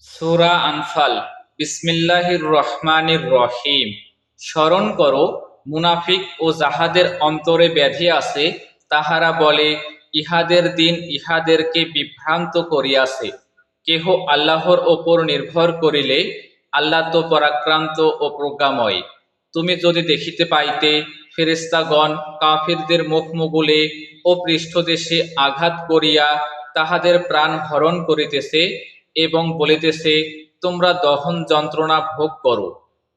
সূরা আনফাল। বিসমিল্লাহির রহমানির রহিম। স্মরণ করো, মুনাফিক ও যাহাদের অন্তরে ব্যাধি আছে, তাহারা বলে, ইহাদের দিন ইহাদেরকে বিভ্রান্ত করিয়াছে। কেহ আল্লাহর ওপর নির্ভর করিলে আল্লাহ তো পরাক্রান্ত ও প্রজ্ঞাময়। তুমি যদি দেখিতে পাইতে ফেরেশতাগণ কাফিরদের মুখমুগুলে ও পৃষ্ঠদেশে আঘাত করিয়া তাহাদের প্রাণ হরণ করিতেছে এবং বলিতেছে, তোমরা দহন যন্ত্রণা ভোগ করো,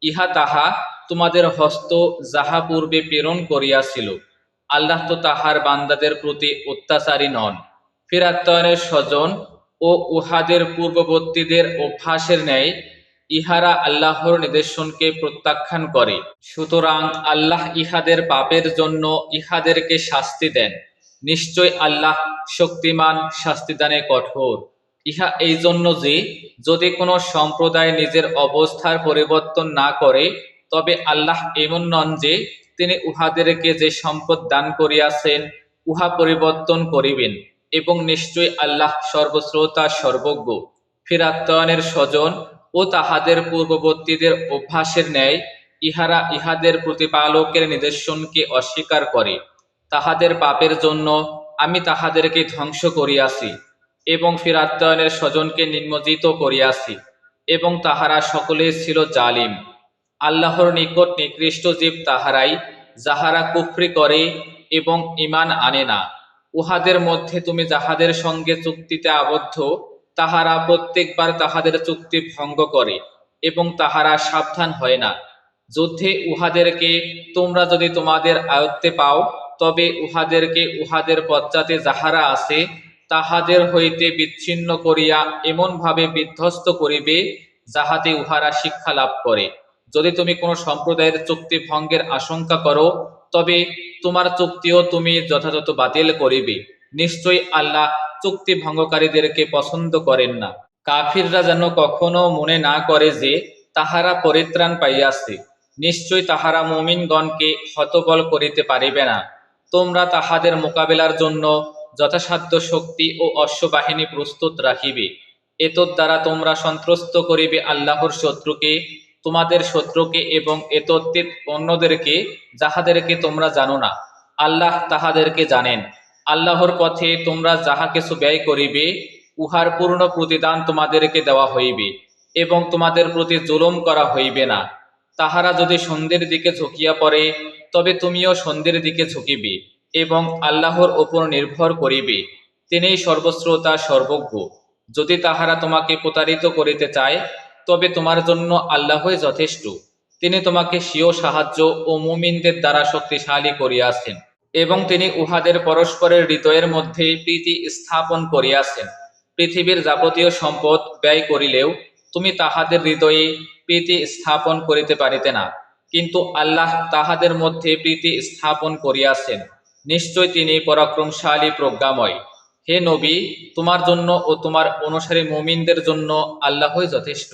ইহা তাহা তোমাদের হস্ত যাহা পূর্বে প্রেরণ করিয়াছিল। আল্লাহ তো তাহার বান্দাদের প্রতি অত্যাচারী নন। ফিরাত্তয়নের স্বজন ও উহাদের পূর্ববর্তীদের অভ্যাসের ন্যায় ইহারা আল্লাহর নিদর্শনকে প্রত্যাখ্যান করে। সুতরাং আল্লাহ ইহাদের পাপের জন্য ইহাদেরকে শাস্তি দেন। নিশ্চয় আল্লাহ শক্তিমান, শাস্তিদানে কঠোর। ইহা এই জন্য যে, যদি কোনো সম্প্রদায় নিজের অবস্থার পরিবর্তন না করে, তবে আল্লাহ এমন নন যে তিনি উহাদেরকে যে সম্পদ দান করিয়াছেন উহা পরিবর্তন করিবেন, এবং নিশ্চয় আল্লাহ সর্বশ্রোতা সর্বজ্ঞ। ফিরাত্তয়নের স্বজন ও তাহাদের পূর্ববর্তীদের অভ্যাসের ন্যায় ইহারা ইহাদের প্রতিপালকের নিদর্শনকে অস্বীকার করে। তাহাদের পাপের জন্য আমি তাহাদেরকে ধ্বংস করিয়াছি এবং ফিরাত্তয়নের স্বজনকে নিমজ্জিত করিয়াছি, এবং তাহারা সকলেই ছিল জালিম। আল্লাহর নিকট নিকৃষ্ট জীব তাহারাই, যাহারা কুফরি করে এবং ঈমান আনে না। উহাদের মধ্যে তুমি যাহাদের সঙ্গে চুক্তিতে আবদ্ধ, তাহারা প্রত্যেকবার তাহাদের চুক্তি ভঙ্গ করে এবং তাহারা সাবধান হয় না। যুদ্ধে উহাদেরকে তোমরা যদি তোমাদের আয়ত্তে পাও, তবে উহাদেরকে উহাদের পশ্চাতে যাহারা আছে তাহাদের হইতে বিচ্ছিন্ন করিয়া এমনভাবে বিধ্বস্ত করিবে, যাহাতে উহারা শিক্ষা লাভ করে। যদি তুমি কোনো সম্প্রদায়ের চুক্তি ভঙ্গের আশঙ্কা করো, তবে তোমার চুক্তিও তুমি যথাযথ বাতিল করিবে। নিশ্চয়ই আল্লাহ চুক্তি ভঙ্গকারীদেরকে পছন্দ করেন না। কাফিররা যেন কখনো মনে না করে যে তাহারা পরিত্রাণ পাইয়াছে। নিশ্চয় তাহারা মুমিনগণকে হতবল করিতে পারিবে না। তোমরা তাহাদের মোকাবিলার জন্য যথাসাধ্য শক্তি ও অশ্ববাহিনী প্রস্তুত রাখিবে। এতদ দ্বারা তোমরা সন্ত্রস্ত করিবে আল্লাহর শত্রুকে, তোমাদের শত্রুকে, এবং এতদ্ধিত অন্যদেরকে, যাহাদেরকে তোমরা জানো না। আল্লাহ তাহাদেরকে জানেন। আল্লাহর পথে তোমরা যাহা কিছু ব্যয় করিবে, উহার পূর্ণ প্রতিদান তোমাদেরকে দেওয়া হইবে, এবং তোমাদের প্রতি জুলুম করা হইবে না। তাহারা যদি সন্ধ্যের দিকে ঝুঁকিয়া পড়ে, তবে তুমিও সন্ধ্যের দিকে ঝুঁকিবে এবং আল্লাহর ওপর নির্ভর করিবে। তিনিই সর্বশ্রোতা সর্বজ্ঞ। যদি তাহারা তোমাকে প্রতারিত করিতে চায়, তবে তোমার জন্য আল্লাহই যথেষ্ট। তিনি তোমাকে স্বীয় সাহায্য ও মুমিনদের দ্বারা শক্তিশালী করিয়াছেন, এবং তিনি উহাদের পরস্পরের হৃদয়ের মধ্যে প্রীতি স্থাপন করিয়াছেন। পৃথিবীর যাবতীয় সম্পদ ব্যয় করিলেও তুমি তাহাদের হৃদয়ে প্রীতি স্থাপন করিতে পারিতে না, কিন্তু আল্লাহ তাহাদের মধ্যে প্রীতি স্থাপন করিয়াছেন। নিশ্চয় তিনি পরাক্রমশালী, প্রজ্ঞাময়। হে নবী, তোমার জন্য ও তোমার অনুসারী মুমিনদের জন্য আল্লাহই যথেষ্ট।